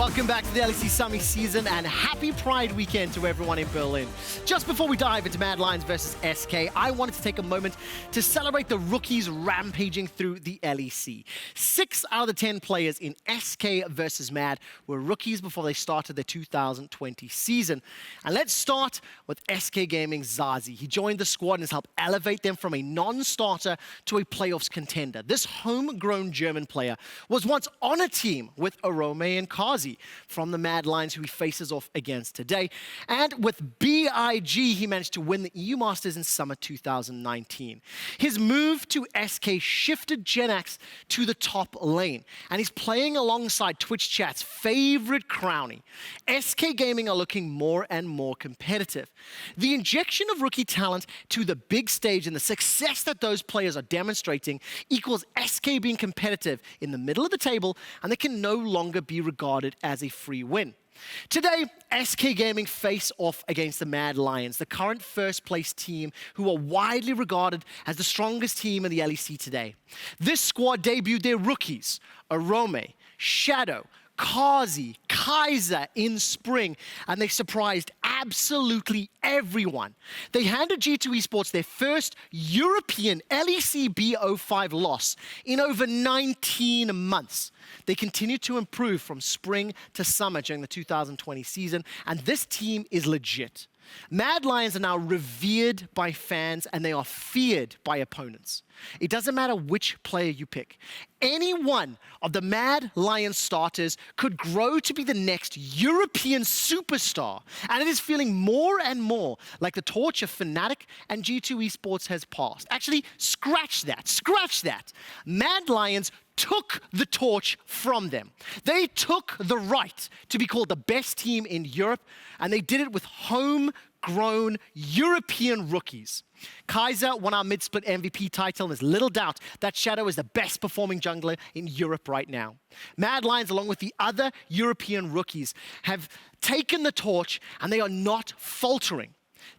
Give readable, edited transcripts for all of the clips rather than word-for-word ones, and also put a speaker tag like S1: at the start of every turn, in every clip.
S1: Welcome back to the LEC Summer season and happy Pride weekend to everyone in Berlin. Just before we dive into Mad Lions versus SK, I wanted to take a moment to celebrate the rookies rampaging through the LEC. 6 out of the 10 players in SK versus Mad were rookies before they started the 2020 season. And let's start with SK Gaming's ZaZee. He joined the squad and has helped elevate them from a non-starter to a playoffs contender. This homegrown German player was once on a team with Orome and Carzzy from the Mad Lions, who he faces off against today. And with BIG, he managed to win the EU Masters in summer 2019. His move to SK shifted Jenax to the top lane, and he's playing alongside Twitch chat's favorite crownie. SK Gaming are looking more and more competitive. The injection of rookie talent to the big stage and the success that those players are demonstrating equals SK being competitive in the middle of the table, and they can no longer be regarded as a free win. Today, SK Gaming face off against the Mad Lions, the current first place team who are widely regarded as the strongest team in the LEC today. This squad debuted their rookies, Orome, Shadow, Carzzy, Kaiser in spring, and they surprised absolutely everyone. They handed G2 Esports their first European LEC B05 loss in over 19 months. They continue to improve from spring to summer during the 2020 season, and this team is legit. Mad Lions are now revered by fans and they are feared by opponents. It doesn't matter which player you pick. Any one of the Mad Lions starters could grow to be the next European superstar, and it is feeling more and more like the torch of Fnatic and G2 Esports has passed. Actually, scratch that. Mad Lions took the torch from them. They took the right to be called the best team in Europe, and they did it with homegrown European rookies. Kaiser won our mid-split MVP title, and there's little doubt that Shadow is the best performing jungler in Europe right now. Mad Lions, along with the other European rookies, have taken the torch, and they are not faltering.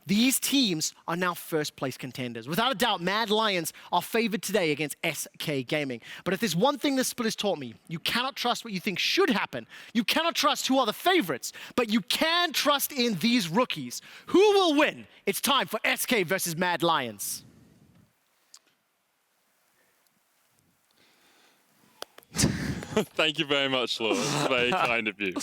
S1: These teams are now first place contenders. Without a doubt, Mad Lions are favored today against SK Gaming. But if there's one thing this split has taught me, you cannot trust what you think should happen. You cannot trust who are the favorites, but you can trust in these rookies. Who will win? It's time for SK versus Mad Lions.
S2: Thank you very much, Laure. It's very kind of you.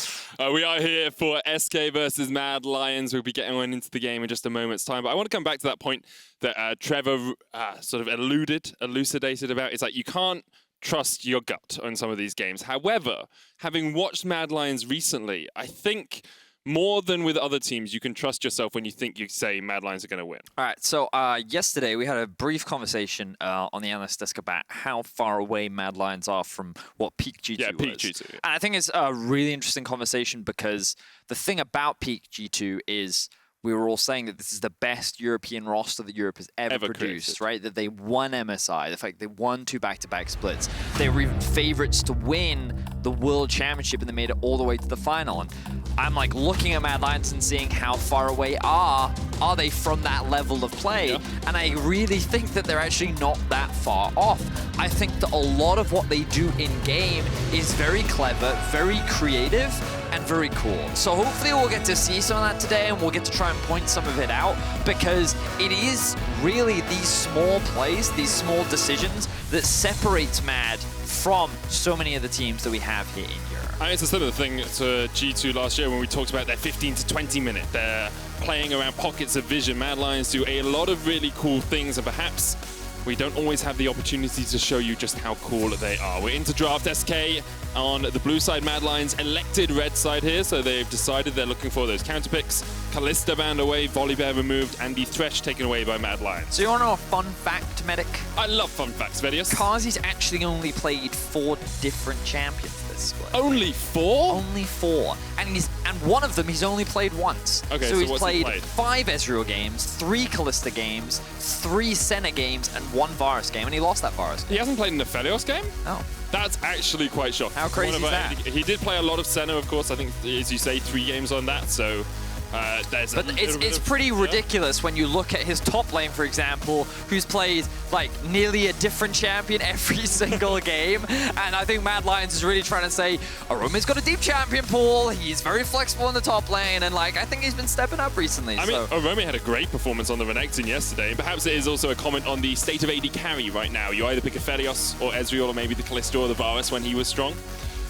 S2: We are here for SK versus Mad Lions. We'll be getting on into the game in just a moment's time. But I want to come back to that point that Trevor sort of elucidated about. It's like you can't trust your gut on some of these games. However, having watched Mad Lions recently, I think more than with other teams, you can trust yourself when you think you say Mad Lions are going to win.
S3: All right, so yesterday we had a brief conversation on the Analyst desk about how far away Mad Lions are from what peak G2
S2: yeah, peak
S3: was.
S2: G2. Yeah.
S3: And I think it's a really interesting conversation because the thing about peak G2 is we were all saying that this is the best European roster that Europe has ever produced,
S2: created.
S3: right? That they won MSI, the fact they won 2 back-to-back splits. They were even favorites to win the World Championship, and they made it all the way to the final. And I'm like looking at Mad Lions and seeing how far away are they from that level of play? Yeah. And I really think that they're actually not that far off. I think that a lot of what they do in-game is very clever, very creative, and very cool. So hopefully we'll get to see some of that today, and we'll get to try and point some of it out, because it is really these small plays, these small decisions that separates Mad from so many of the teams that we have here in Europe.
S2: And it's a similar thing to G2 last year when we talked about their 15 to 20 minute. They're playing around pockets of vision. Mad Lions do a lot of really cool things, and perhaps we don't always have the opportunity to show you just how cool they are. We're into draft. SK on the blue side, Mad Lions elected red side here, so they've decided they're looking for those counter picks. Kalista banned away, Volibear removed, and the Thresh taken away by Mad Lions.
S3: So you want to know a fun fact, Medic?
S2: I love fun facts, Vedius.
S3: Carzzy's actually only played 4 different champions this split.
S2: Only 4?
S3: Only 4. And one of them he's only played once.
S2: Okay,
S3: so he's played
S2: he
S3: 5 Ezreal games, 3 Kalista games, 3 Senna games, and 1 Varus game, and he lost that Varus game.
S2: He hasn't played in a Felios game?
S3: Oh.
S2: That's actually quite shocking.
S3: How crazy is that?
S2: He did play a lot of Senna, of course. I think, as you say, 3 games on that, so
S3: But it's pretty ridiculous when you look at his top lane, for example, who's played like nearly a different champion every single game. And I think Mad Lions is really trying to say, Orome's got a deep champion pool, he's very flexible in the top lane, and like I think he's been stepping up recently.
S2: I mean, Orome had a great performance on the Renekton yesterday, and perhaps it is also a comment on the state of AD carry right now. You either pick a Vedius or Ezreal or maybe the Kalista or the Varus when he was strong.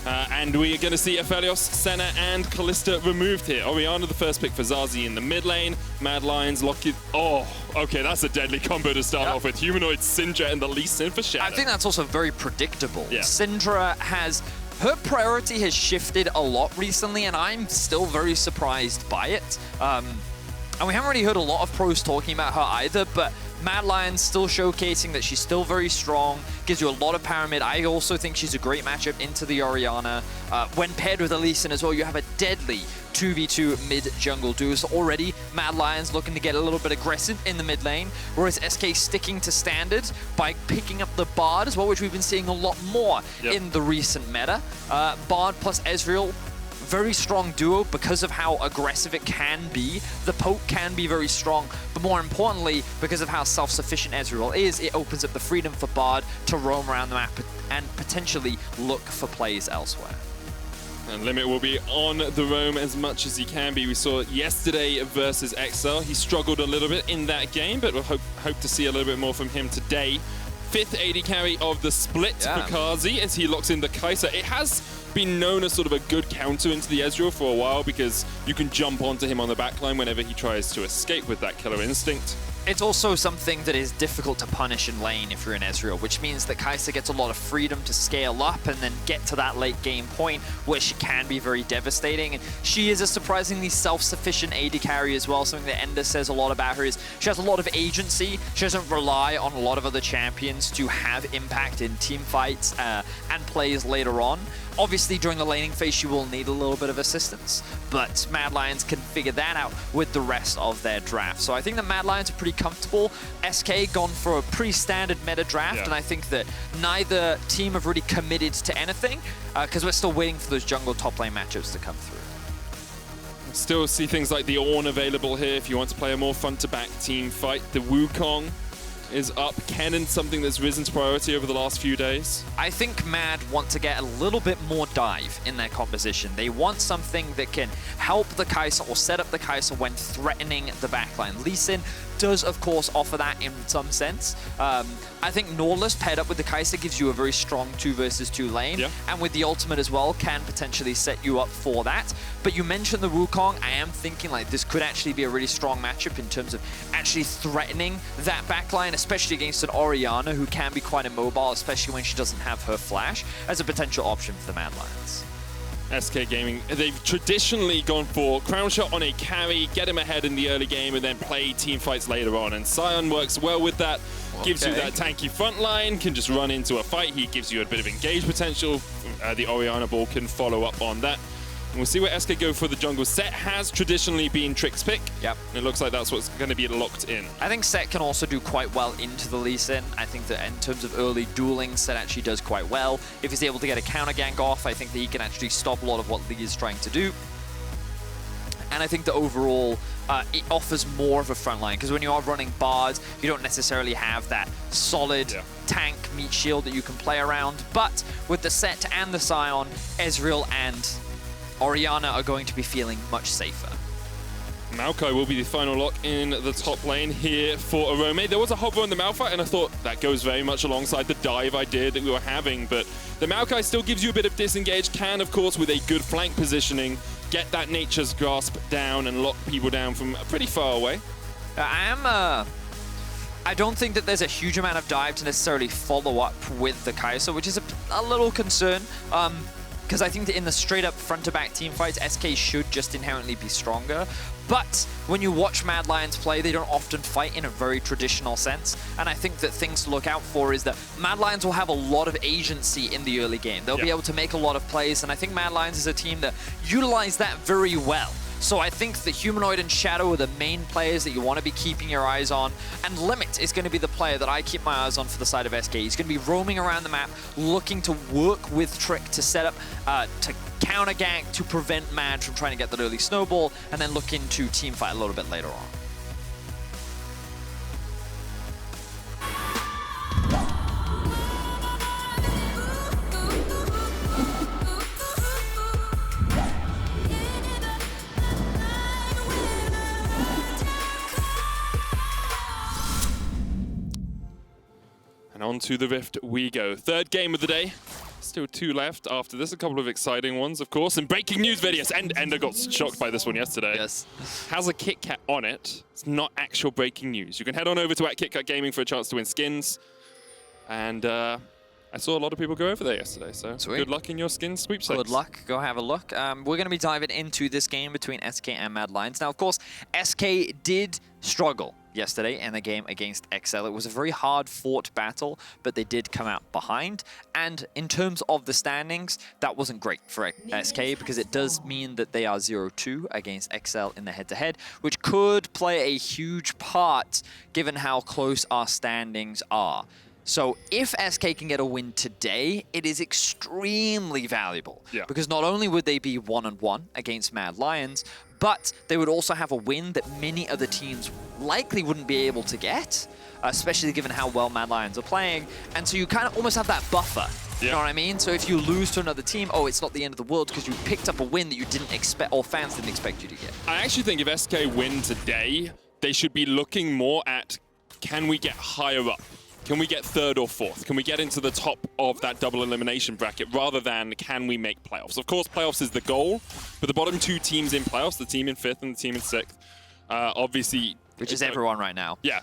S2: And we are going to see Aphelios, Senna, and Kalista removed here. Orianna, the first pick for ZaZee in the mid lane. Mad Lions, lock it. Oh, okay, that's a deadly combo to start off with. Humanoid, Syndra, and the Lee Sin for Shadow.
S3: I think that's also very predictable.
S2: Yeah.
S3: Syndra has... Her priority has shifted a lot recently, and I'm still very surprised by it. And we haven't really heard a lot of pros talking about her either, but Mad Lions still showcasing that she's still very strong, gives you a lot of power mid. I also think she's a great matchup into the Orianna. When paired with Lee Sin as well, you have a deadly 2v2 mid-jungle duo. So already, Mad Lions looking to get a little bit aggressive in the mid lane, whereas SK sticking to standard by picking up the Bard as well, which we've been seeing a lot more in the recent meta. Bard plus Ezreal, very strong duo because of how aggressive it can be. The poke can be very strong, but more importantly, because of how self-sufficient Ezreal is, it opens up the freedom for Bard to roam around the map and potentially look for plays elsewhere.
S2: And Limit will be on the roam as much as he can be. We saw it yesterday versus XL. He struggled a little bit in that game, but we'll hope to see a little bit more from him today. 5th AD carry of the split for Carzzy as he locks in the Kai'Sa. It has been known as sort of a good counter into the Ezreal for a while because you can jump onto him on the backline whenever he tries to escape with that killer instinct.
S3: It's also something that is difficult to punish in lane if you're in Ezreal, which means that Kai'Sa gets a lot of freedom to scale up and then get to that late game point where she can be very devastating. And she is a surprisingly self-sufficient AD carry as well. Something that Ender says a lot about her is she has a lot of agency. She doesn't rely on a lot of other champions to have impact in team fights and plays later on. Obviously, during the laning phase, she will need a little bit of assistance, but Mad Lions can figure that out with the rest of their draft. So I think the Mad Lions are pretty comfortable. SK gone for a pretty standard meta draft, and I think that neither team have really committed to anything because we're still waiting for those jungle top lane matchups to come through.
S2: Still see things like the Ornn available here if you want to play a more front-to-back team fight. The Wukong is up. Kennen, something that's risen to priority over the last few days.
S3: I think Mad want to get a little bit more dive in their composition. They want something that can help the Kai'Sa or set up the Kai'Sa when threatening the backline. Lee Sin does, of course, offer that in some sense. I think Nautilus paired up with the Kai'Sa gives you a very strong 2 versus 2 lane, and with the ultimate as well can potentially set you up for that. But you mentioned the Wukong. I am thinking like this could actually be a really strong matchup in terms of actually threatening that backline, especially against an Orianna who can be quite immobile, especially when she doesn't have her flash, as a potential option for the Mad Lions.
S2: SK Gaming, they've traditionally gone for Crownshot on a carry, get him ahead in the early game, and then play team fights later on. And Sion works well with that, gives you that tanky front line, can just run into a fight. He gives you a bit of engage potential. The Orianna ball can follow up on that. And we'll see where SK go for the jungle. Sett has traditionally been Trick's pick. And it looks like that's what's going to be locked in.
S3: I think Sett can also do quite well into the Lee Sin. I think that in terms of early dueling, Sett actually does quite well. If he's able to get a counter gank off, I think that he can actually stop a lot of what Lee is trying to do. And I think that overall, it offers more of a front line, because when you are running Bards, you don't necessarily have that solid tank meat shield that you can play around. But with the Sett and the Sion, Ezreal and Orianna are going to be feeling much safer.
S2: Maokai will be the final lock in the top lane here for Orome. There was a hover on the Malphite, and I thought that goes very much alongside the dive idea that we were having, but the Maokai still gives you a bit of disengage, can, of course, with a good flank positioning, get that Nature's Grasp down and lock people down from pretty far away.
S3: I don't think that there's a huge amount of dive to necessarily follow up with the Kai'Sa, which is a little concern. Because I think that in the straight-up front-to-back team fights, SK should just inherently be stronger. But when you watch Mad Lions play, they don't often fight in a very traditional sense. And I think that things to look out for is that Mad Lions will have a lot of agency in the early game. They'll be able to make a lot of plays, and I think Mad Lions is a team that utilize that very well. So I think the Humanoid and Shadow are the main players that you want to be keeping your eyes on. And Limit is going to be the player that I keep my eyes on for the side of SK. He's going to be roaming around the map, looking to work with Trick to set up, to counter gank, to prevent Mad from trying to get that early snowball, and then look into teamfight a little bit later on.
S2: And on to the Rift we go. Third game of the day. Still 2 left after this. A couple of exciting ones, of course. And breaking news, Vedius. And Ender got shocked by this one yesterday.
S3: Yes.
S2: Has a KitKat on it. It's not actual breaking news. You can head on over to @KitKat Gaming for a chance to win skins. And I saw a lot of people go over there yesterday. So
S3: Sweet.
S2: Good luck in your skin sweepstakes.
S3: Good luck. Go have a look. We're going to be diving into this game between SK and Mad Lions. Now, of course, SK did struggle yesterday in the game against XL. It was a very hard-fought battle, but they did come out behind. And in terms of the standings, that wasn't great for SK because it does mean that they are 0-2 against XL in the head-to-head, which could play a huge part given how close our standings are. So if SK can get a win today, it is extremely valuable.
S2: Yeah.
S3: Because not only would they be 1-1 against Mad Lions, but they would also have a win that many other teams likely wouldn't be able to get, especially given how well Mad Lions are playing. And so you kind of almost have that buffer. You know what I mean? So if you lose to another team, oh, it's not the end of the world because you picked up a win that you didn't expect, or fans didn't expect you to get.
S2: I actually think if SK win today, they should be looking more at, can we get higher up? Can we get 3rd or 4th? Can we get into the top of that double elimination bracket rather than can we make playoffs? Of course, playoffs is the goal, but the bottom 2 teams in playoffs, the team in 5th and the team in 6th, obviously...
S3: Which is everyone right now.
S2: Yeah,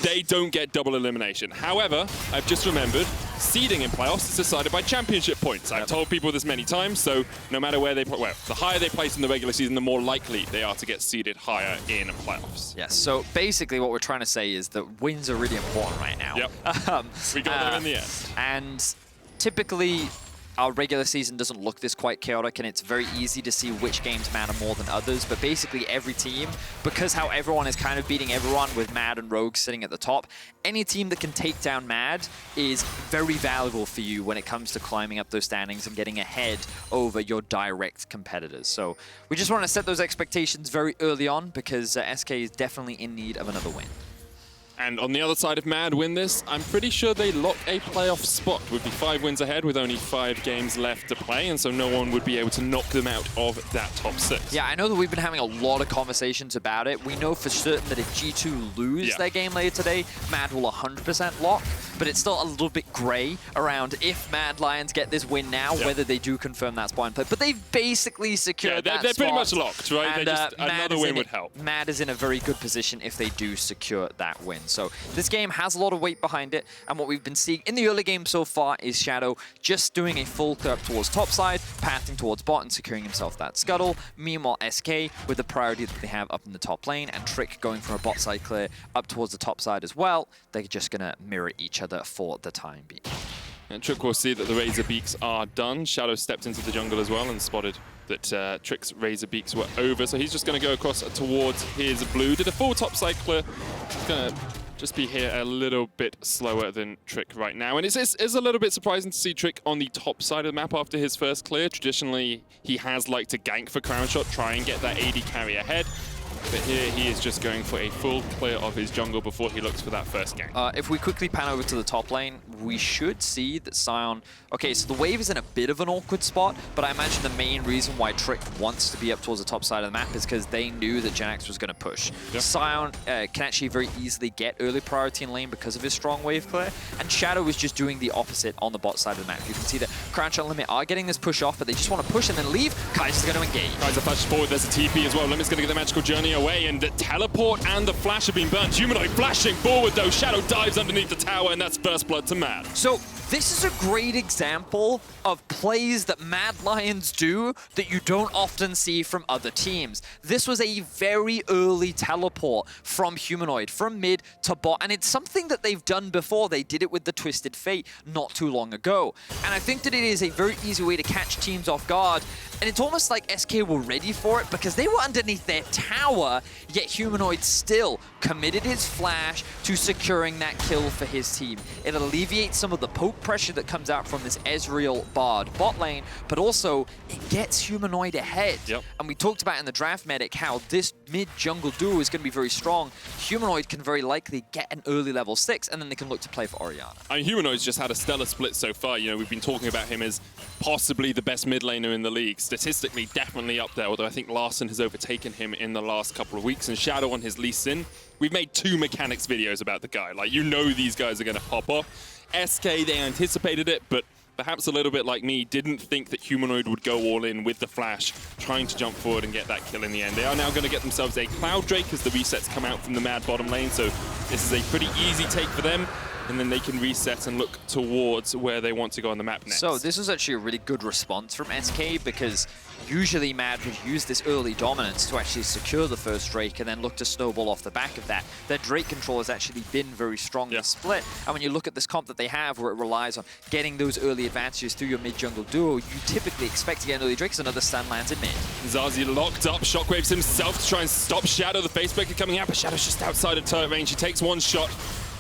S2: they don't get double elimination. However, I've just remembered, seeding in playoffs is decided by championship points. I've told people this many times, so no matter where they play, well, the higher they place in the regular season, the more likely they are to get seeded higher in playoffs.
S3: Yes, so basically what we're trying to say is that wins are really important right now.
S2: Yep, we got them in the end.
S3: And typically, our regular season doesn't look this quite chaotic, and it's very easy to see which games matter more than others. But basically every team, because how everyone is kind of beating everyone with Mad and Rogue sitting at the top, any team that can take down Mad is very valuable for you when it comes to climbing up those standings and getting ahead over your direct competitors. So we just want to set those expectations very early on because SK is definitely in need of another win.
S2: And on the other side, if Mad win this, I'm pretty sure they lock a playoff spot. Would be 5 wins ahead with only 5 games left to play, and so no one would be able to knock them out of that top 6.
S3: Yeah, I know that we've been having a lot of conversations about it. We know for certain that if G2 lose their game later today, Mad will 100% lock, but it's still a little bit grey around if Mad Lions get this win now, whether they do confirm that spot in play. But they've basically secured that
S2: they're
S3: spot.
S2: pretty much locked, right?
S3: And,
S2: They just, another win would help.
S3: Mad is in a very good position if they do secure that win. So this game has a lot of weight behind it, and what we've been seeing in the early game so far is Shadow just doing a full clear up towards top side, pathing towards bot and securing himself that scuttle. Meanwhile, SK with the priority that they have up in the top lane, and Trick going for a bot side clear up towards the top side as well. They're just going to mirror each other for the time being.
S2: And Trick will see that the Razor Beaks are done. Shadow stepped into the jungle as well and spotted that Trick's Razor Beaks were over, so he's just going to go across towards his blue. Did a full top side clear. He's going to just be here a little bit slower than Trick right now. And it's a little bit surprising to see Trick on the top side of the map after his first clear. Traditionally, he has liked to gank for Crownshot, try and get that AD carry ahead. But here he is just going for a full clear of his jungle before he looks for that first gank.
S3: If we quickly pan over to the top lane, we should see that Sion... Okay, so the wave is in a bit of an awkward spot, but I imagine the main reason why Trick wants to be up towards the top side of the map is because they knew that Jenax was going to push. Yep. Sion can actually very easily get early priority in lane because of his strong wave clear, and Shadow is just doing the opposite on the bot side of the map. You can see that Crownshot and Limit are getting this push off, but they just want to push and then leave. Kaiser's going to engage.
S2: Kaiser flashes forward, there's a TP as well. Limit's going to get the magical journey running away, and the teleport and the flash have been burnt. Humanoid flashing forward though. Shadow dives underneath the tower, and that's first blood to Mad.
S3: So this is a great example of plays that Mad Lions do that you don't often see from other teams. This was a very early teleport from Humanoid, from mid to bot, and it's something that they've done before. They did it with the Twisted Fate not too long ago. And I think that it is a very easy way to catch teams off guard, and it's almost like SK were ready for it because they were underneath their tower, yet Humanoid still committed his flash to securing that kill for his team. It alleviates some of the poke pressure that comes out from this Ezreal Bard bot lane, but also it gets Humanoid ahead.
S2: Yep.
S3: And we talked about in the draft medic how this mid-jungle duo is going to be very strong. Humanoid can very likely get an early level 6, and then they can look to play for Orianna.
S2: I mean, Humanoid's just had a stellar split so far. You know, we've been talking about him as possibly the best mid laner in the league. Statistically, definitely up there, although I think Larson has overtaken him in the last couple of weeks. And Shadow on his Lee Sin, we've made 2 mechanics videos about the guy. Like, you know these guys are going to pop off. SK, they anticipated it, but perhaps a little bit like me, didn't think that Humanoid would go all in with the flash, trying to jump forward and get that kill in the end. They are now going to get themselves a Cloud Drake as the resets come out from the Mad bottom lane, so this is a pretty easy take for them. And then they can reset and look towards where they want to go on the map next.
S3: So this was actually a really good response from SK because usually Mad would use this early dominance to actually secure the first Drake and then look to snowball off the back of that. Their Drake control has actually been very strong this split. And when you look at this comp that they have where it relies on getting those early advantages through your mid-jungle duo, you typically expect to get an early Drake as another stun lands in mid.
S2: ZaZee locked up, shockwaves himself to try and stop Shadow. The facebreaker coming out, but Shadow's just outside of turret range. He takes one shot.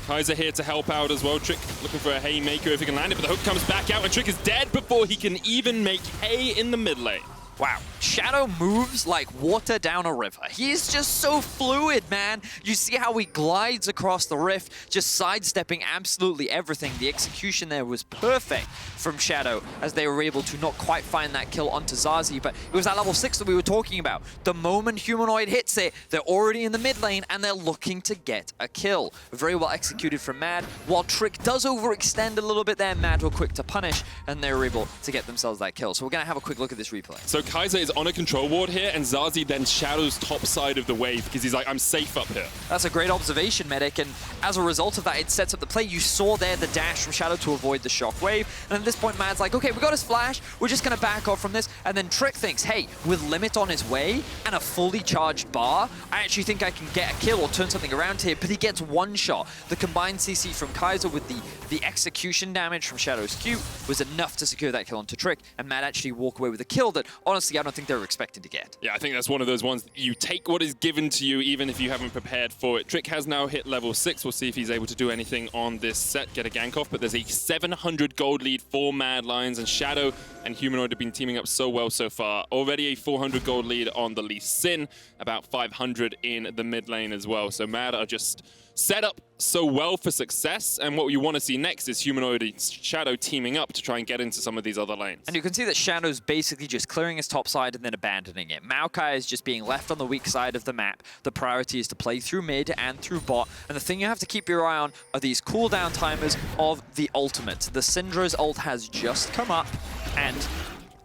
S2: Kaiser here to help out as well. Trick looking for a haymaker if he can land it, but the hook comes back out and Trick is dead before he can even make hay in the mid lane.
S3: Wow, Shadow moves like water down a river. He is just so fluid, man. You see how he glides across the rift, just sidestepping absolutely everything. The execution there was perfect from Shadow as they were able to not quite find that kill onto ZaZee, but it was that level 6 that we were talking about. The moment Humanoid hits it, they're already in the mid lane and they're looking to get a kill. Very well executed from Mad. While Trick does overextend a little bit there, Mad were quick to punish and they were able to get themselves that kill. So we're gonna have a quick look at this replay.
S2: So Kaiser is on a control ward here, and ZaZee then shadows top side of the wave because he's like, I'm safe up here.
S3: That's a great observation, Medic, and as a result of that, it sets up the play. You saw there the dash from Shadow to avoid the shockwave, and at this point, Mad's like, okay, we got his flash, we're just gonna back off from this, and then Trick thinks, hey, with Limit on his way and a fully charged bar, I actually think I can get a kill or turn something around here, but he gets one shot. The combined CC from Kaiser with the execution damage from Shadow's Q was enough to secure that kill onto Trick, and Mad actually walk away with a kill that, honestly, I don't think they were expecting to get.
S2: Yeah, I think that's one of those ones that you take what is given to you even if you haven't prepared for it. Trick has now hit level 6. We'll see if he's able to do anything on this set, get a gank off, but there's a 700 gold lead for Mad Lions, and Shadow and Humanoid have been teaming up so well so far. Already a 400 gold lead on the Lee Sin, about 500 in the mid lane as well. So Mad are just set up so well for success, and what you want to see next is Humanoid and Shadow teaming up to try and get into some of these other lanes.
S3: And you can see that Shadow's basically just clearing his top side and then abandoning it. Maokai is just being left on the weak side of the map. The priority is to play through mid and through bot, and the thing you have to keep your eye on are these cooldown timers of the ultimate. The Syndra's ult has just come up, and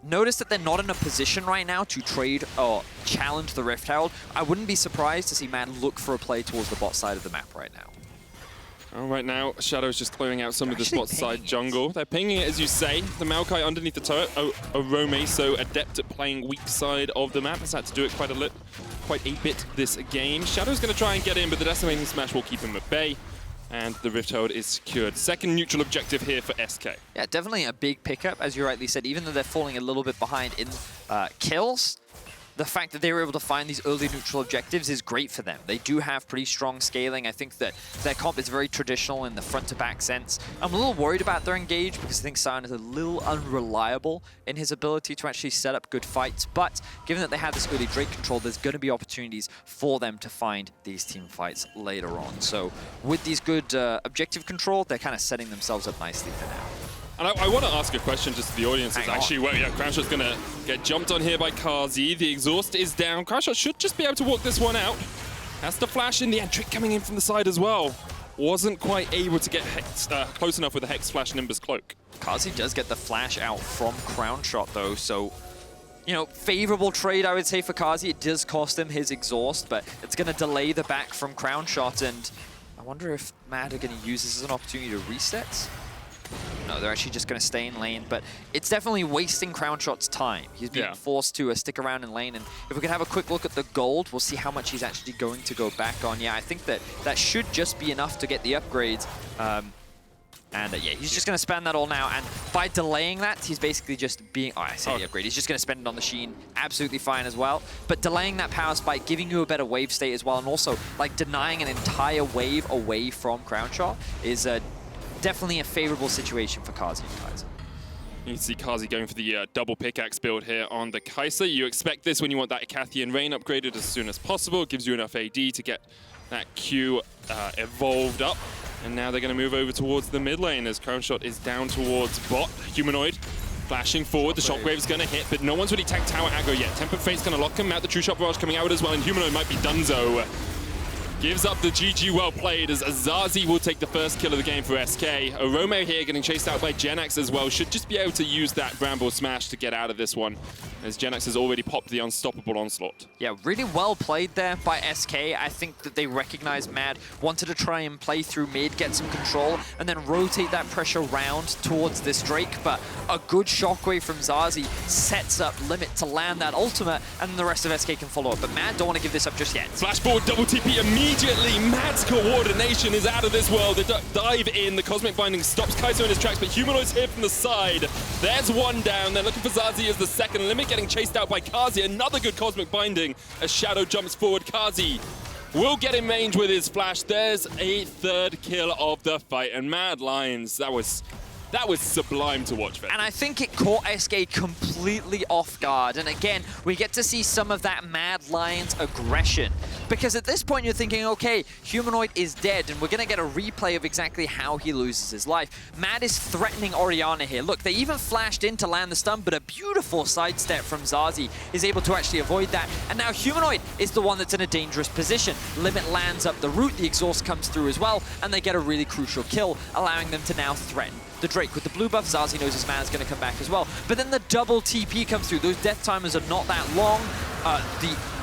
S3: notice that they're not in a position right now to trade or challenge the Rift Herald. I wouldn't be surprised to see Mad look for a play towards the bot side of the map right now.
S2: Oh, right now, Shadow's just clearing out some of this bot side jungle. They're pinging it, as you say. The Maokai underneath the turret. Orome, so adept at playing weak side of the map. Has had to do it quite a bit this game. Shadow's going to try and get in, but the Decimating Smash will keep him at bay. And the Rift Herald is secured. Second neutral objective here for SK.
S3: Yeah, definitely a big pickup, as you rightly said. Even though they're falling a little bit behind in kills, the fact that they were able to find these early neutral objectives is great for them. They do have pretty strong scaling. I think that their comp is very traditional in the front-to-back sense. I'm a little worried about their engage because I think Sion is a little unreliable in his ability to actually set up good fights. But given that they have this early Drake control, there's going to be opportunities for them to find these team fights later on. So with these good objective control, they're kind of setting themselves up nicely for now.
S2: And I want to ask a question just to the audience. It's actually, well, yeah, Crownshot's going to get jumped on here by Carzzy. The exhaust is down. Crownshot should just be able to walk this one out. Has to flash in the end. Trick coming in from the side as well. Wasn't quite able to get close enough with the Hex Flash Nimbus Cloak.
S3: Carzzy does get the flash out from Crownshot though, so you know, favorable trade, I would say, for Carzzy. It does cost him his exhaust, but it's going to delay the back from Crownshot, and I wonder if Mad are going to use this as an opportunity to reset. No, they're actually just going to stay in lane, but it's definitely wasting Crownshot's time. He's being forced to stick around in lane, and if we can have a quick look at the gold, we'll see how much he's actually going to go back on. Yeah, I think that should just be enough to get the upgrades. Yeah, he's just going to spend that all now, and by delaying that, he's basically just being... Oh, I say the upgrade. He's just going to spend it on the Sheen. Absolutely fine as well. But delaying that power spike, giving you a better wave state as well, and also like denying an entire wave away from Crownshot is definitely a favorable situation for Carzzy and Kai'Sa.
S2: You can see Carzzy going for the double pickaxe build here on the Kai'Sa. You expect this when you want that Acathian Rain upgraded as soon as possible. It gives you enough AD to get that Q evolved up. And now they're going to move over towards the mid lane as Crownshot is down towards bot. Humanoid flashing forward. The shockwave's going to hit, but no one's really tagged tower aggro yet. Tempered Fate's going to lock him out. The True Shot Barrage coming out as well, and Humanoid might be donezo. Gives up the GG, well played, as ZaZee will take the first kill of the game for SK. Orome here getting chased out by Jenax as well. Should just be able to use that Bramble Smash to get out of this one, as Jenax has already popped the unstoppable onslaught.
S3: Yeah, really well played there by SK. I think that they recognized Mad, wanted to try and play through mid, get some control, and then rotate that pressure round towards this Drake. But a good shockwave from ZaZee sets up Limit to land that ultimate, and the rest of SK can follow up. But Mad don't want to give this up just yet.
S2: Flash forward, double TP immediately. Mad's coordination is out of this world. They dive in. The Cosmic Binding stops Kai'Sa in his tracks, but Humanoid's here from the side. There's one down. They're looking for ZaZee as the second. Limit getting chased out by Carzzy. Another good Cosmic Binding as Shadow jumps forward. Carzzy will get in range with his flash. There's a third kill of the fight. And Mad Lions, that was sublime to watch.
S3: And I think it caught SK completely off guard. And again, we get to see some of that Mad Lions aggression. Because at this point, you're thinking, okay, Humanoid is dead, and we're going to get a replay of exactly how he loses his life. Mad is threatening Orianna here. Look, they even flashed in to land the stun, but a beautiful sidestep from ZaZee is able to actually avoid that. And now Humanoid is the one that's in a dangerous position. Limit lands up the root, the exhaust comes through as well, and they get a really crucial kill, allowing them to now threaten the Drake. With the blue buff, ZaZee knows his mana's going to come back as well. But then the double TP comes through. Those death timers are not that long.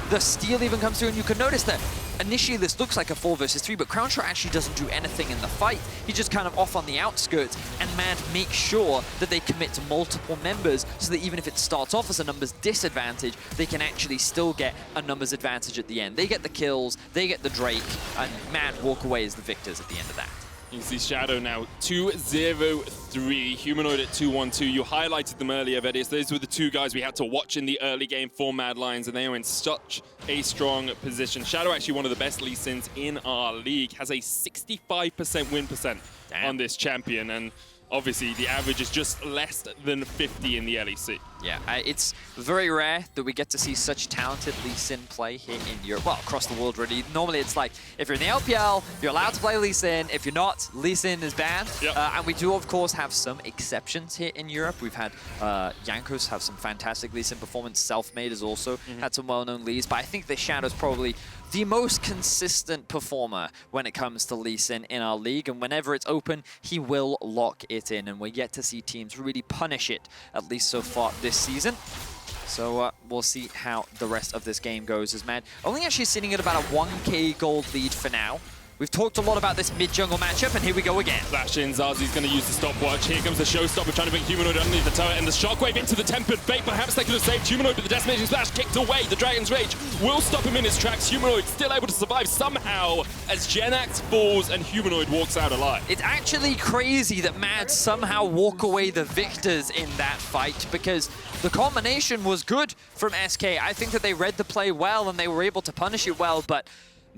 S3: The steal even comes through, and you can notice that initially this looks like a 4 versus 3, but Crownshot actually doesn't do anything in the fight. He's just kind of off on the outskirts, and Mad makes sure that they commit to multiple members so that even if it starts off as a numbers disadvantage, they can actually still get a numbers advantage at the end. They get the kills, they get the Drake, and Mad walk away as the victors at the end of that.
S2: You can see Shadow now 2-0-3, Humanoid at 2-1-2. You highlighted them earlier, Vedius. Those were the two guys we had to watch in the early game for Mad Lions, and they are in such a strong position. Shadow, actually one of the best Lee Sins in our league, has a 65% win percent on this champion, and obviously the average is just less than 50 in the LEC.
S3: Yeah, it's very rare that we get to see such talented Lee Sin play here in Europe. Well, across the world, really. Normally, it's like, if you're in the LPL, you're allowed to play Lee Sin. If you're not, Lee Sin is banned.
S2: Yep.
S3: And we do, of course, have some exceptions here in Europe. We've had Jankos have some fantastic Lee Sin performance. Selfmade has also had some well-known Lees. But I think the Shadow's probably the most consistent performer when it comes to Lee Sin in our league. And whenever it's open, he will lock it in. And we get to see teams really punish it, at least so far this season. So we'll see how the rest of this game goes, as Mad only actually sitting at about a 1k gold lead for now. We've talked a lot about this mid-jungle matchup, and here we go again.
S2: Flash in, ZaZee's going to use the stopwatch. Here comes the showstopper trying to bring Humanoid underneath the turret, and the shockwave into the Tempered Fate. Perhaps they could have saved Humanoid, but the Decimating Splash kicked away. The Dragon's Rage will stop him in his tracks. Humanoid still able to survive somehow as Jenax falls and Humanoid walks out alive.
S3: It's actually crazy that Mad somehow walk away the victors in that fight, because the combination was good from SK. I think that they read the play well, and they were able to punish it well, but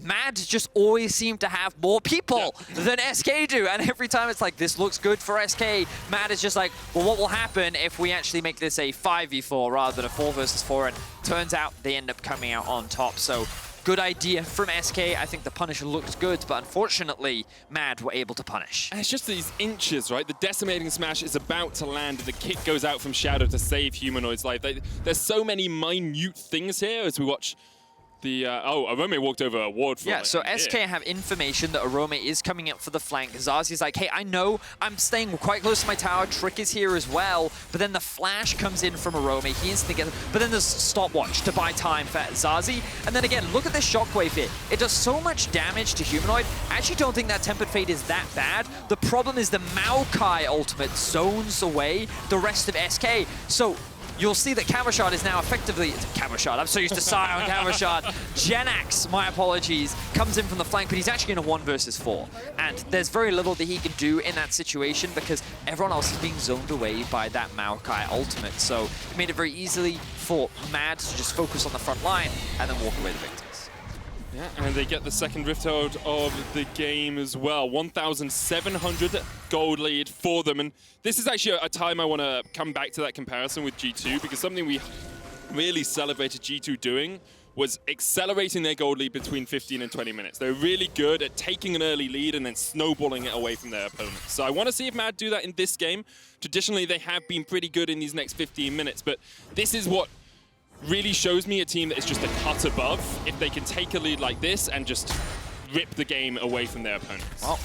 S3: Mad just always seem to have more people than SK do. And every time it's like, this looks good for SK, Mad is just like, well, what will happen if we actually make this a 5v4 rather than a 4 versus 4? And turns out they end up coming out on top. So good idea from SK. I think the punish looked good, but unfortunately, Mad were able to punish.
S2: And it's just these inches, right? The Decimating Smash is about to land, and the kick goes out from Shadow to save Humanoid's life. There's so many minute things here as we watch The Orome walked over a ward for
S3: Yeah, so SK have information that Orome is coming up for the flank. ZaZee's like, hey, I know I'm staying quite close to my tower. Trick is here as well. But then the flash comes in from Orome. He instantly gets, but then there's stopwatch to buy time for ZaZee. And then again, look at this shockwave here. It does so much damage to Humanoid. I actually don't think that Tempered Fate is that bad. The problem is the Maokai ultimate zones away the rest of SK. So you'll see that Carzzy is now effectively... I'm so used to Sion Carzzy. Jenax, my apologies, comes in from the flank, but he's actually in a 1 versus 4. And there's very little that he can do in that situation because everyone else is being zoned away by that Maokai ultimate. So it made it very easily for Mad to just focus on the front line and then walk away the victors.
S2: Yeah, and they get the second Rift Herald of the game as well. 1,700 gold lead for them. And this is actually a time I want to come back to that comparison with G2, because something we really celebrated G2 doing was accelerating their gold lead between 15 and 20 minutes. They're really good at taking an early lead and then snowballing it away from their opponents. So I want to see if Mad do that in this game. Traditionally, they have been pretty good in these next 15 minutes, but this is what really shows me a team that is just a cut above if they can take a lead like this and just rip the game away from their opponents.
S3: Well,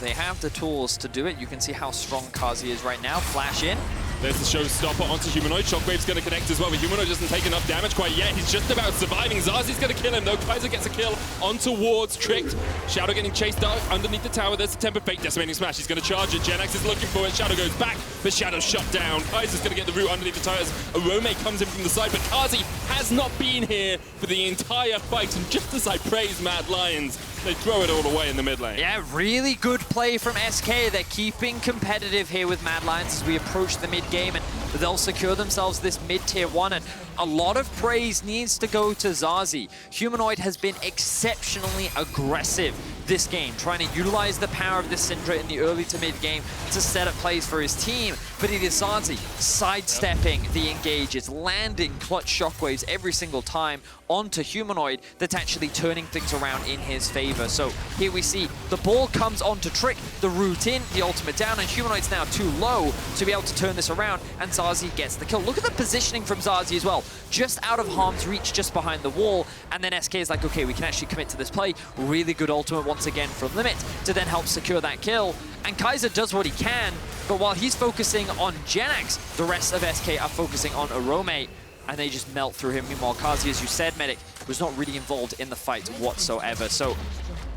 S3: they have the tools to do it. You can see how strong Carzzy is right now. Flash in.
S2: There's the showstopper onto Humanoid. Shockwave's going to connect as well, but Humanoid doesn't take enough damage quite yet. He's just about surviving. ZaZee's going to kill him, though. Kaiser gets a kill onto wards. Tricked. Shadow getting chased out underneath the tower. There's the Tempered Fate. Decimating Smash. He's going to charge it. Jenax is looking for it. Shadow goes back, but Shadow's shut down. Kaiser's going to get the root underneath the tires. Orome comes in from the side, but Carzzy has not been here for the entire fight. And just as I praise Mad Lions, they throw it all away in the mid lane.
S3: Yeah, really good play from SK. They're keeping competitive here with Mad Lions as we approach the mid game, and they'll secure themselves this mid-tier 1. And a lot of praise needs to go to ZaZee. Humanoid has been exceptionally aggressive this game, trying to utilize the power of the Syndra in the early to mid game to set up plays for his team. But it is ZaZee sidestepping the engages, landing clutch shockwaves every single time onto Humanoid that's actually turning things around in his favor. So here we see the ball comes onto Trick, the root in, the ultimate down, and Humanoid's now too low to be able to turn this around, and ZaZee gets the kill. Look at the positioning from ZaZee as well. Just out of harm's reach, just behind the wall, and then SK is like, okay, we can actually commit to this play. Really good ultimate once again from Limit to then help secure that kill. And Kaiser does what he can, but while he's focusing on Jenax, the rest of SK are focusing on Orome, and they just melt through him. Meanwhile, Carzzy, as you said, Medic, was not really involved in the fight whatsoever. So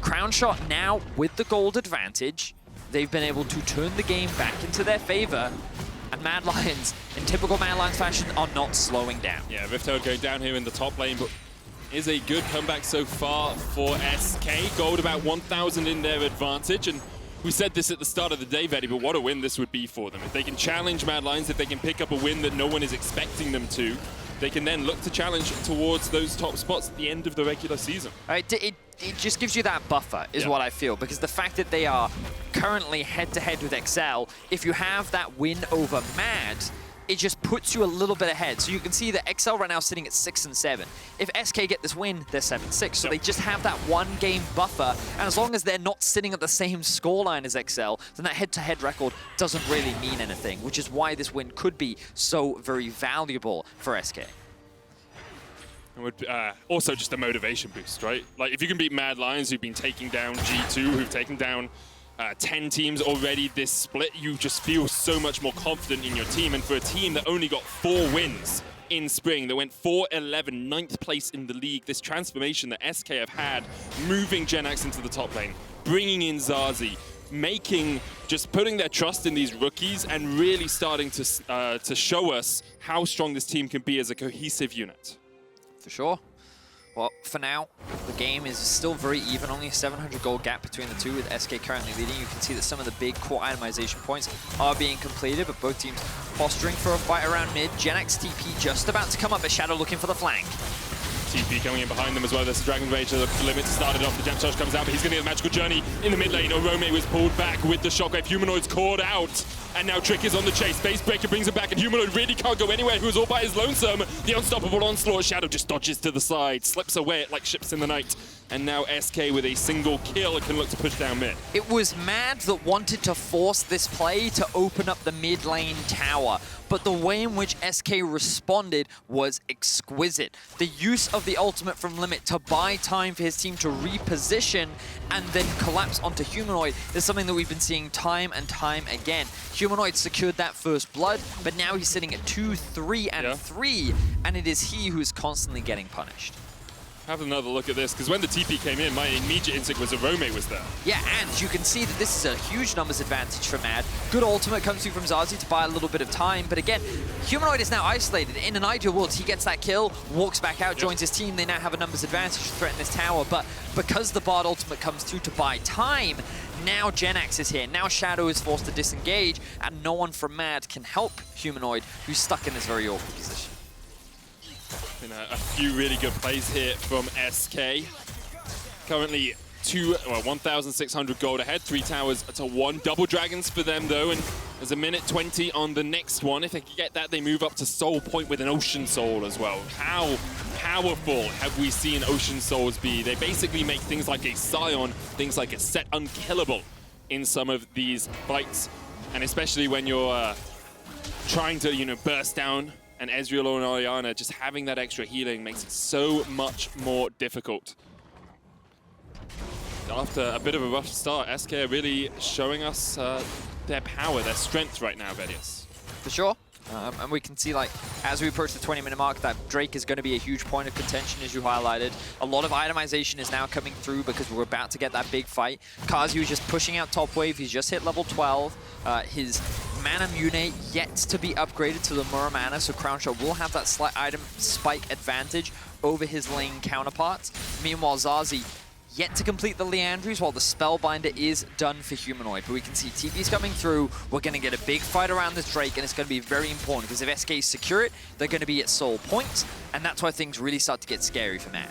S3: Crownshot now with the gold advantage, they've been able to turn the game back into their favor. And Mad Lions, in typical Mad Lions fashion, are not slowing down.
S2: Yeah, Rift Herald going down here in the top lane, but is a good comeback so far for SK. Gold about 1,000 in their advantage, and we said this at the start of the day, Vedi, but what a win this would be for them. If they can challenge Mad Lions, if they can pick up a win that no one is expecting them to, they can then look to challenge towards those top spots at the end of the regular season.
S3: It just gives you that buffer, is what I feel, because the fact that they are currently head-to-head with Excel, if you have that win over Mad, it just puts you a little bit ahead. So you can see that Excel right now is sitting at 6 and 7. If SK get this win, they're 7-6. So they just have that one-game buffer, and as long as they're not sitting at the same scoreline as Excel, then that head-to-head record doesn't really mean anything, which is why this win could be so very valuable for SK.
S2: It would also just a motivation boost, right? Like, if you can beat Mad Lions, who've been taking down G2, who've taken down 10 teams already this split, you just feel so much more confident in your team. And for a team that only got 4 wins in spring, that went 4-11, 9th place in the league, this transformation that SK have had, moving Jenax into the top lane, bringing in ZaZee, putting their trust in these rookies and really starting to show us how strong this team can be as a cohesive unit.
S3: For sure. Well, for now, the game is still very even, only a 700 gold gap between the two, with SK currently leading. You can see that some of the big core itemization points are being completed, but both teams posturing for a fight around mid. Jenax TP just about to come up, but Shadow looking for the flank.
S2: TP coming in behind them as well. There's a Dragon Rage. The limit started off. The Jump Charge comes out, but he's going to get the Magical Journey in the mid lane. Orome was pulled back with the Shockwave. Humanoid's caught out. And now Trick is on the chase. Face Breaker brings him back, and Humanoid really can't go anywhere. He was all by his lonesome. The unstoppable onslaught. Shadow just dodges to the side, slips away like ships in the night. and now SK with a single kill can look to push down mid.
S3: It was Mad that wanted to force this play to open up the mid lane tower, but the way in which SK responded was exquisite. The use of the ultimate from Limit to buy time for his team to reposition and then collapse onto Humanoid is something that we've been seeing time and time again. Humanoid secured that first blood, but now he's sitting at 2, 3, and 3, and it is he who's constantly getting punished.
S2: Have another look at this, because when the TP came in, my immediate instinct was Orome was there.
S3: Yeah, and you can see that this is a huge numbers advantage for Mad. Good ultimate comes through from ZaZee to buy a little bit of time, but again, Humanoid is now isolated. In an ideal world, he gets that kill, walks back out, joins his team, they now have a numbers advantage to threaten this tower, but because the Bard ultimate comes through to buy time, now Jenax is here, now Shadow is forced to disengage, and no one from Mad can help Humanoid, who's stuck in this very awkward position.
S2: Been a few really good plays here from SK. Currently 1,600 gold ahead, 3 towers to 1. Double dragons for them though, and there's a minute 20 on the next one. If they can get that, they move up to Soul Point with an Ocean Soul as well. How powerful have we seen Ocean Souls be? They basically make things like a Sion, things like a Sett unkillable in some of these fights, and especially when you're trying to, burst down and Ezreal or an Orianna, just having that extra healing makes it so much more difficult. After a bit of a rough start, SK are really showing us their power, their strength right now, Vedius.
S3: For sure. And we can see, like, as we approach the 20-minute mark, that Drake is going to be a huge point of contention, as you highlighted. A lot of itemization is now coming through because we're about to get that big fight. Carzzy is just pushing out top wave. He's just hit level 12. His Mana Mune yet to be upgraded to the Mura Mana, so Crownshot will have that slight item spike advantage over his lane counterparts. Meanwhile, ZaZee yet to complete the Leandries, while the Spellbinder is done for Humanoid. But we can see TP's coming through. We're going to get a big fight around this Drake, and it's going to be very important, because if SK secure it, they're going to be at Soul Point, and that's why things really start to get scary for Mad.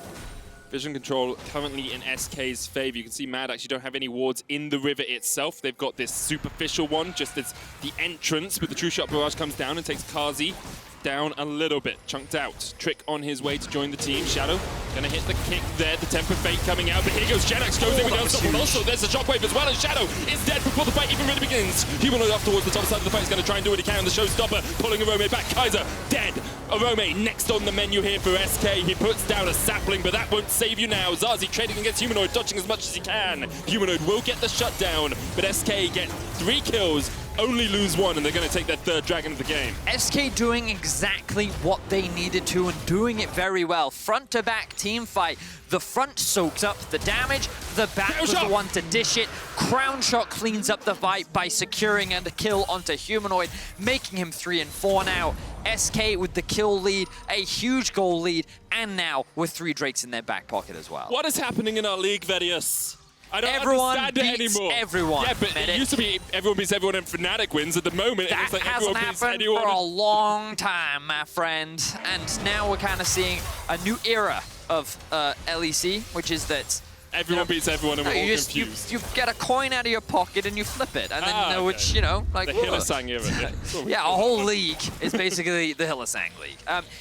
S2: Vision control currently in SK's favor. You can see Mad actually don't have any wards in the river itself. They've got this superficial one, just as the entrance with the True Shot Barrage comes down and takes Carzzy down a little bit, chunked out. Trick on his way to join the team. Shadow gonna hit the kick there. The Temper Fate coming out, but here goes Jenax, goes in with the unstoppable. Also, there's a shockwave as well, and Shadow is dead before the fight even really begins. Humanoid up towards the top side of the fight is gonna try and do what he can. The Showstopper pulling Orome back. Kaiser dead. Orome next on the menu here for SK. He puts down a sapling, but that won't save you now. ZaZee trading against Humanoid, dodging as much as he can. Humanoid will get the shutdown, but SK get 3 kills, only lose 1, and they're going to take their 3rd dragon of the game.
S3: SK doing exactly what they needed to and doing it very well. Front to back team fight. The front soaks up the damage, the back was the one to dish it. Crownshot cleans up the fight by securing a kill onto Humanoid, making him 3 and 4 now. SK with the kill lead, a huge goal lead, and now with 3 Drakes in their back pocket as well.
S2: What is happening in our league, Vedius? I don't
S3: everyone
S2: understand
S3: beats
S2: it anymore.
S3: Everyone.
S2: Yeah, but it used to be everyone beats everyone and Fnatic wins. At the moment,
S3: that
S2: it looks like
S3: hasn't
S2: everyone beats
S3: happened
S2: anyone.
S3: for a long time, my friend. And now we're kind of seeing a new era of LEC, which is that
S2: everyone beats everyone and we're all confused.
S3: You get a coin out of your pocket and you flip it, and then which, like
S2: the Hylissang era.
S3: Yeah, a whole league is basically the Hylissang league.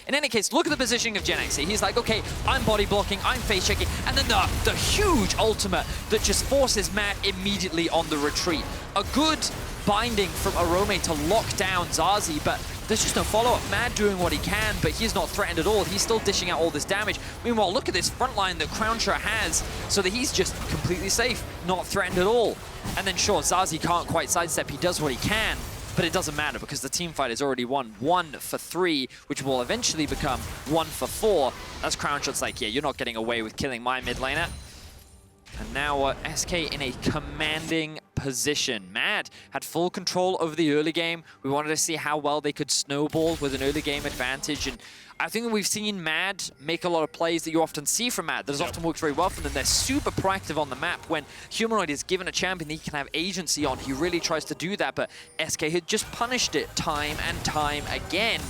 S3: In any case, look at the positioning of Jenax. He's like, okay, I'm body blocking, I'm face checking, and then the huge ultimate that just forces Mad immediately on the retreat. A good binding from Orome to lock down ZaZee, but there's just no follow-up. Mad doing what he can, but he's not threatened at all. He's still dishing out all this damage. Meanwhile, look at this front line that Crownshot has, so that he's just completely safe, not threatened at all. And then sure, ZaZee can't quite sidestep. He does what he can, but it doesn't matter because the team fight has already won 1 for 3, which will eventually become 1 for 4. As Crownshot's like, yeah, you're not getting away with killing my mid laner. And now SK in a commanding position. Mad had full control over the early game. We wanted to see how well they could snowball with an early game advantage. And I think that we've seen Mad make a lot of plays that you often see from Mad. That has often worked very well for them. They're super proactive on the map. When Humanoid is given a champion that he can have agency on, he really tries to do that. But SK had just punished it time and time again.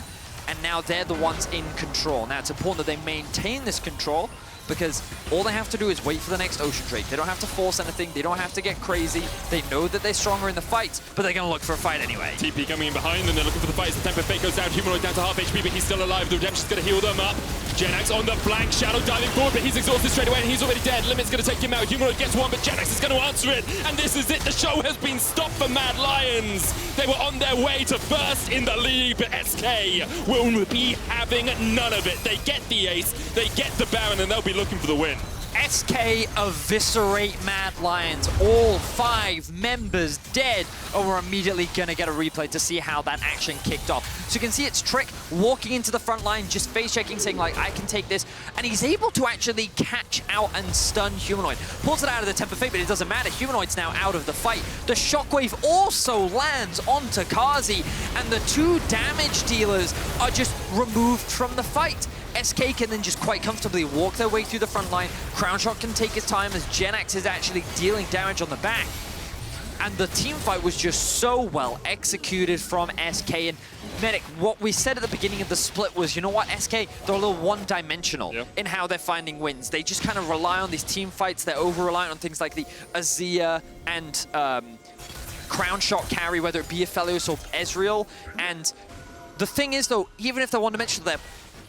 S3: And now they're the ones in control. Now it's important that they maintain this control, because all they have to do is wait for the next Ocean Drake. They don't have to force anything. They don't have to get crazy. They know that they're stronger in the fight, but they're going to look for a fight anyway.
S2: TP coming in behind, and they're looking for the fight as the Temper Fate goes down. Humanoid down to half HP, but he's still alive. The Redemption's going to heal them up. Jenax on the flank, Shadow diving forward, but he's exhausted straight away and he's already dead. Limit's going to take him out. Humanoid gets one, but Jenax is going to answer it. And this is it. The show has been stopped for Mad Lions. They were on their way to first in the league, but SK will be having none of it. They get the ace, they get the Baron, and they'll be looking for the win.
S3: SK eviscerate Mad Lions, all 5 members dead, and we're immediately gonna get a replay to see how that action kicked off. So you can see it's Trick walking into the front line, just face checking, saying like, I can take this, and he's able to actually catch out and stun Humanoid. Pulls it out of the Temper Fate, but it doesn't matter. Humanoid's now out of the fight. The Shockwave also lands onto Carzzy, and the 2 damage dealers are just removed from the fight. SK can then just quite comfortably walk their way through the front line. Crownshot can take his time as Jenax is actually dealing damage on the back. And the team fight was just so well executed from SK. And Medic, what we said at the beginning of the split was, you know what, SK, they're a little one-dimensional in how they're finding wins. They just kind of rely on these team fights. They're over-reliant on things like the Azir and Crownshot carry, whether it be Vedius or Ezreal. And the thing is, though, even if they're one-dimensional, they're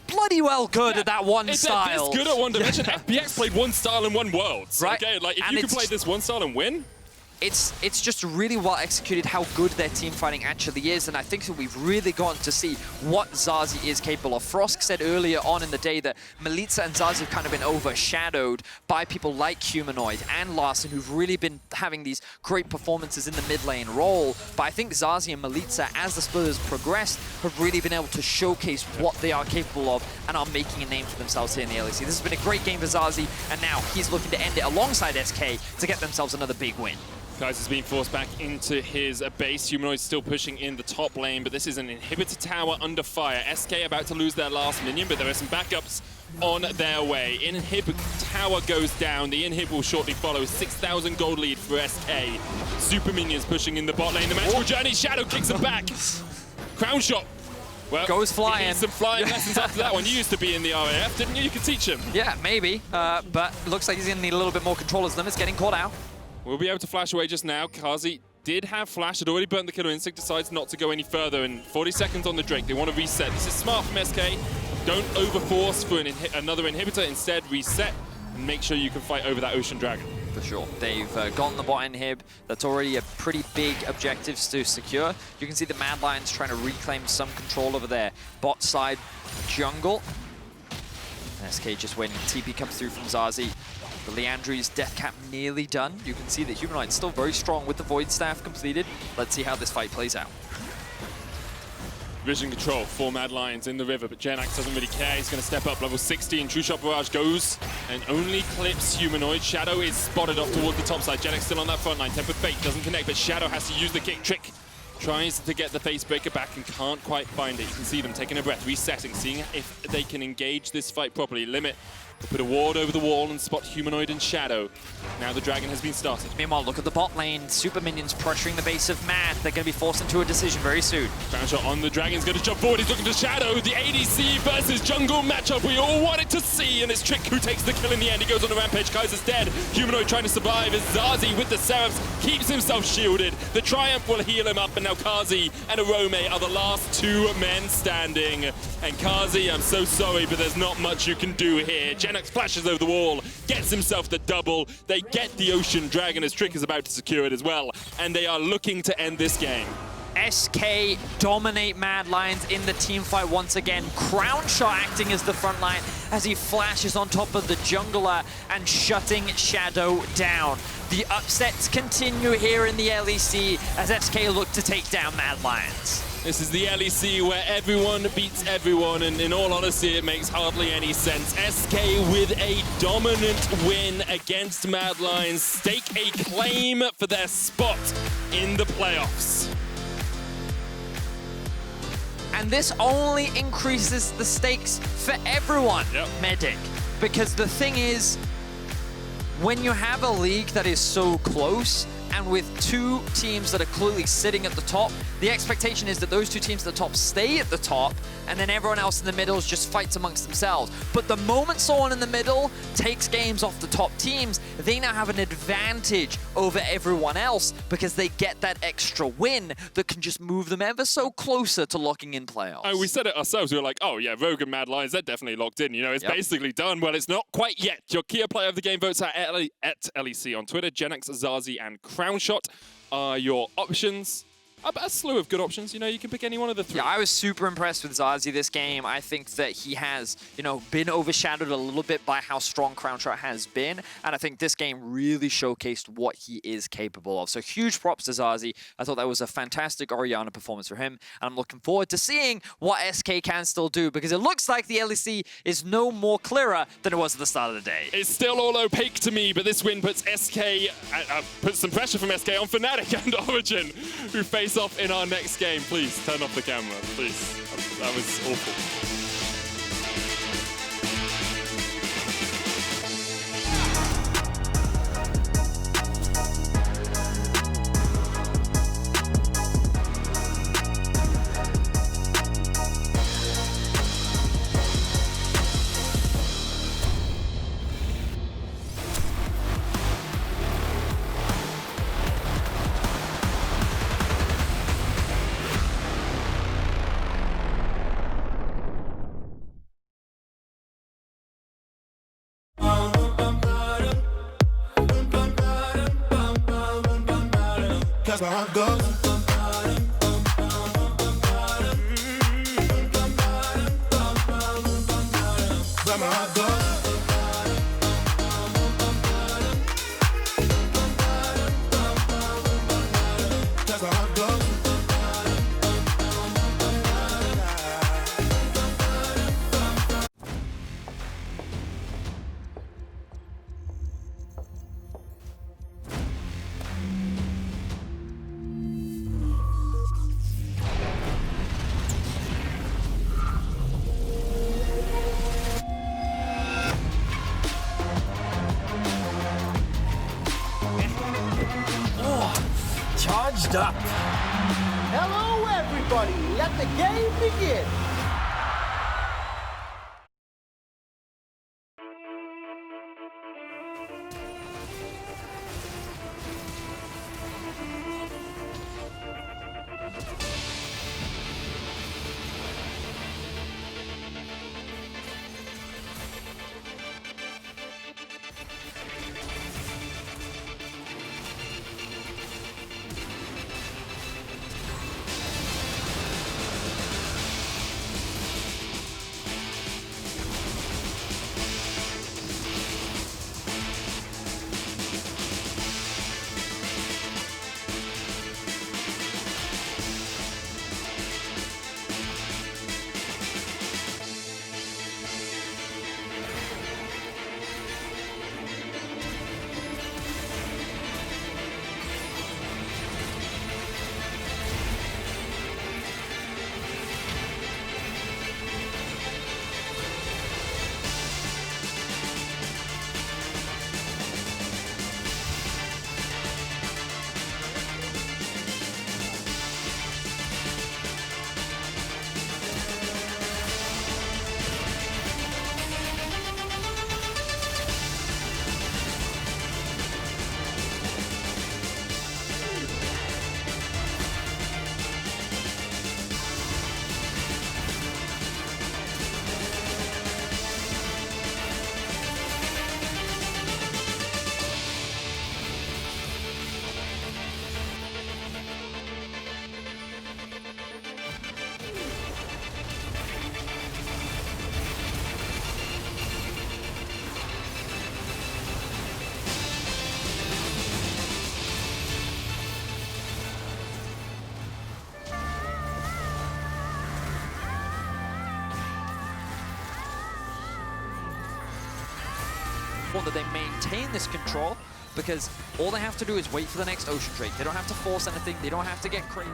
S3: bloody well good at that one style.
S2: It's good at one dimension. FPX played one style and one Worlds.
S3: Right.
S2: Okay, like if you can play this one style and win,
S3: it's just really well executed how good their team fighting actually is, and I think that we've really gotten to see what ZaZee is capable of. Frosk said earlier on in the day that Melitza and ZaZee have kind of been overshadowed by people like Humanoid and Larson, who've really been having these great performances in the mid lane role. But I think ZaZee and Melitza, as the split has progressed, have really been able to showcase what they are capable of and are making a name for themselves here in the LEC. This has been a great game for ZaZee, and now he's looking to end it alongside SK to get themselves another big win.
S2: Kaiser's being forced back into his base. Humanoid's still pushing in the top lane, but this is an inhibitor tower under fire. SK about to lose their last minion, but there are some backups on their way. Inhib tower goes down. The inhib will shortly follow. 6,000 gold lead for SK. Super minions pushing in the bot lane. The magical journey. Shadow kicks it back. Crownshot. Well,
S3: goes flying.
S2: He needs some flying lessons after that one. You used to be in the RAF, didn't you? You could teach him.
S3: Yeah, maybe. But looks like he's going to need a little bit more control as Limit's getting caught out.
S2: We'll be able to flash away just now. Carzzy did have flash, had already burnt the killer instinct, decides not to go any further, and 40 seconds on the Drake. They want to reset. This is smart from SK. Don't overforce for another inhibitor. Instead, reset and make sure you can fight over that Ocean Dragon.
S3: For sure. They've gotten the bot inhib. That's already a pretty big objective to secure. You can see the Mad Lions trying to reclaim some control over their bot side jungle. SK just waiting. TP comes through from ZaZee. The Leandri's death cap nearly done. You can see that Humanoid's still very strong with the Void Staff completed. Let's see how this fight plays out.
S2: Vision control for Mad Lions in the river, but Jenax doesn't really care. He's going to step up level 16. True Shot Barrage goes and only clips Humanoid. Shadow is spotted off towards the top side. Jenax still on that front line. Tempered Fate doesn't connect, but Shadow has to use the kick. Trick tries to get the face breaker back and can't quite find it. You can see them taking a breath, resetting, seeing if they can engage this fight properly. Limit to put a ward over the wall and spot Humanoid and Shadow. Now the dragon has been started.
S3: Meanwhile, look at the bot lane. Super minions pressuring the base of Mad. They're going to be forced into a decision very soon.
S2: Crownshot on the dragon's going to jump forward. He's looking to Shadow. The ADC versus jungle matchup we all wanted to see. And it's Trick who takes the kill in the end. He goes on the rampage. Kaiser's dead. Humanoid trying to survive as ZaZee with the Seraphs keeps himself shielded. The Triumph will heal him up. And now Carzzy and Orome are the last 2 men standing. And Carzzy, I'm so sorry, but there's not much you can do here. Jenax flashes over the wall, gets himself the double. They get the Ocean Dragon as Trick is about to secure it as well. And they are looking to end this game.
S3: SK dominate Mad Lions in the team fight once again. Crownshot acting as the front line as he flashes on top of the jungler and shutting Shadow down. The upsets continue here in the LEC as SK look to take down Mad Lions.
S2: This is the LEC where everyone beats everyone, and in all honesty, it makes hardly any sense. SK with a dominant win against Mad Lions stake a claim for their spot in the playoffs.
S3: And this only increases the stakes for everyone, Medic. Because the thing is, when you have a league that is so close, and with two teams that are clearly sitting at the top, the expectation is that those two teams at the top stay at the top, and then everyone else in the middle just fights amongst themselves. But the moment someone in the middle takes games off the top teams, they now have an advantage over everyone else because they get that extra win that can just move them ever so closer to locking in playoffs.
S2: And we said it ourselves. We were like, oh yeah, Rogue and Mad Lions, they're definitely locked in. You know, it's basically done. Well, it's not quite yet. Your key player of the game votes are at LEC on Twitter. Jenax, ZaZee, and Crownshot are your options. A slew of good options. You know, you can pick any one of the three.
S3: Yeah, I was super impressed with ZaZee this game. I think that he has, you know, been overshadowed a little bit by how strong Crownshot has been. And I think this game really showcased what he is capable of. So huge props to ZaZee. I thought that was a fantastic Orianna performance for him. And I'm looking forward to seeing what SK can still do, because it looks like the LEC is no more clearer than it was at the start of the day.
S2: It's still all opaque to me, but this win puts SK, puts some pressure from SK on Fnatic and Origin, who face off in our next game. Please turn off the camera, please. That was awful.
S4: That's where I go. Where my heart goes. That's where I go.
S5: Charged up.
S6: Hello, everybody. Let the game begin.
S3: That they maintain this control, because all they have to do is wait for the next Ocean Drake. They don't have to force anything. They don't have to get crazy.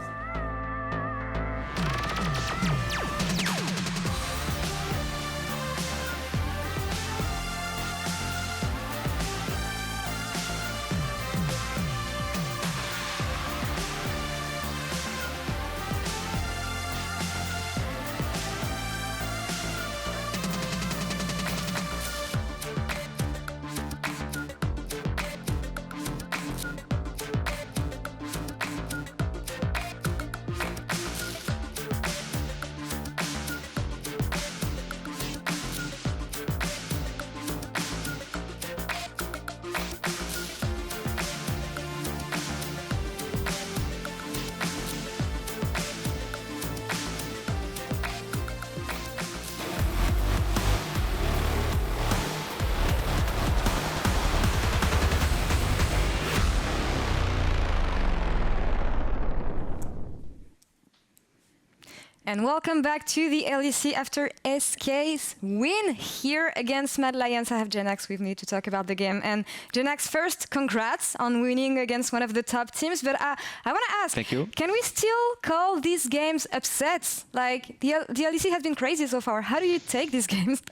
S5: And welcome back to the LEC after SK's win here against Mad Lions. I have Jenax with me to talk about the game. And Jenax, first, congrats on winning against one of the top teams. But I want to ask,
S7: thank you.
S5: Can we still call these games upsets? Like, the LEC has been crazy so far. How do you take these games?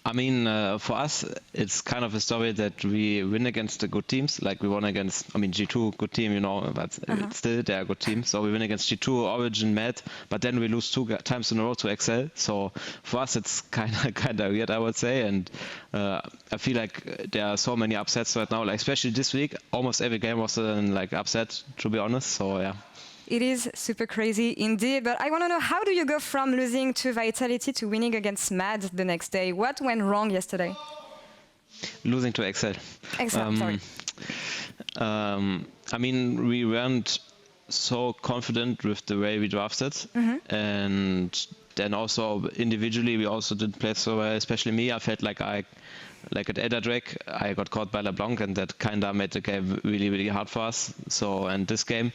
S7: I mean, for us, it's kind of a story that we win against the good teams. Like we won against, I mean, G2, good team, you know, but still they're a good team. So we win against G2, Origin, Mad, but then we lose 2 times in a row to Excel. So for us, it's kind of weird, I would say. And I feel like there are so many upsets right now. Like especially this week, almost every game was like upset, to be honest. So yeah.
S5: It is super crazy indeed, but I want to know, how do you go from losing to Vitality to winning against Mad the next day? What went wrong yesterday?
S7: Losing to Excel.
S5: Sorry.
S7: I mean, we weren't so confident with the way we drafted, and then also individually we also didn't play so well. Especially me, I felt like at Elder Drake, I got caught by LeBlanc, and that kind of made the game really, really hard for us. So in this game,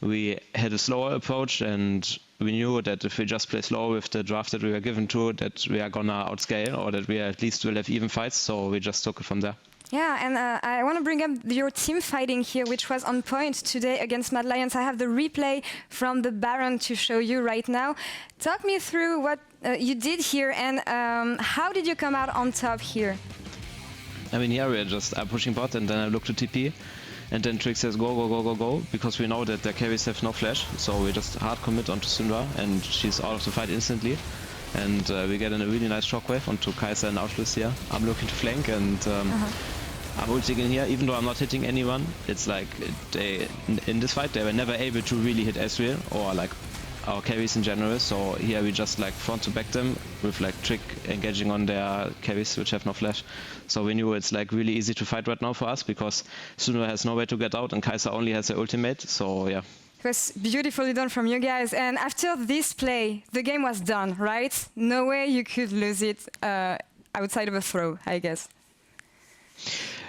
S7: we had a slower approach, and we knew that if we just play slow with the draft that we were given to, that we are gonna outscale, or that we at least will have even fights. So we just took it from there.
S5: Yeah, and I want to bring up your team fighting here, which was on point today against Mad Lions. I have the replay from the Baron to show you right now. Talk me through what you did here, and how did you come out on top here?
S7: I mean, here we're just pushing bot, and then I look to TP. And then Trick says go, because we know that their carries have no flash, so we just hard commit onto Syndra, and she's out of the fight instantly. And we get in a really nice shockwave onto Kai'Sa and Nautilus here. I'm looking to flank, and I'm ulting in here, even though I'm not hitting anyone. It's like in this fight they were never able to really hit Ezreal or like our carries in general, so here we just like front to back them with like Trick engaging on their carries which have no flash. So we knew it's like really easy to fight right now for us, because Syndra has no way to get out and Kai'Sa only has her ultimate, so yeah.
S5: It was beautifully done from you guys, and after this play, the game was done, right? No way you could lose it outside of a throw, I guess.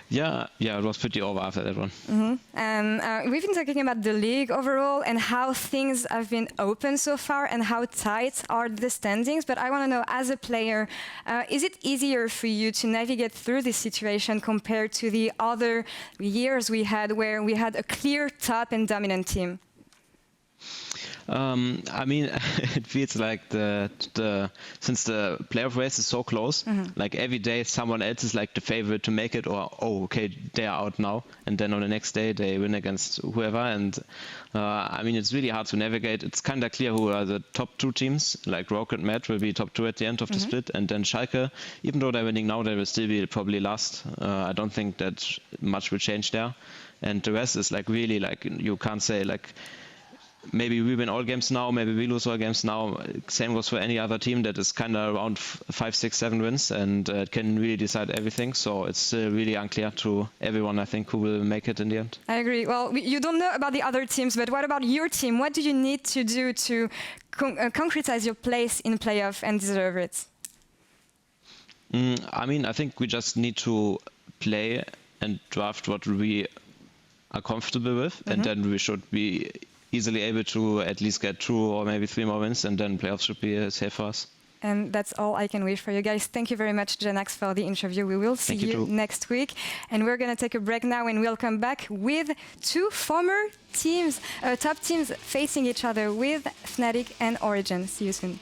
S7: Yeah, it was pretty over after that one.
S5: And we've been talking about the league overall and how things have been open so far and how tight are the standings. But I want to know, as a player, is it easier for you to navigate through this situation compared to the other years we had, where we had a clear top and dominant team?
S7: I mean, it feels like since the playoff race is so close, like every day someone else is like the favorite to make it, or oh, okay, they are out now, and then on the next day they win against whoever. And I mean, it's really hard to navigate. It's kind of clear who are the top 2 teams. Like Rogue and Matt will be top 2 at the end of the split, and then Schalke, even though they're winning now, they will still be probably last. I don't think that much will change there. And the rest is like really like, you can't say like, maybe we win all games now, maybe we lose all games now. Same goes for any other team that is kind of around 5, 6, 7 wins, and can really decide everything. So it's still really unclear to everyone, I think, who will make it in the end.
S5: I agree. Well, you don't know about the other teams, but what about your team? What do you need to do to concretize your place in playoff and deserve it?
S7: I mean, I think we just need to play and draft what we are comfortable with, and then we should be easily able to at least get 2 or maybe 3 more wins, and then playoffs should be safe for us.
S5: And that's all I can wish for you guys. Thank you very much, Jenax, for the interview. We will see you next week. And we're going to take a break now, and we'll come back with 2 former teams, top teams facing each other with Fnatic and Origin. See you soon.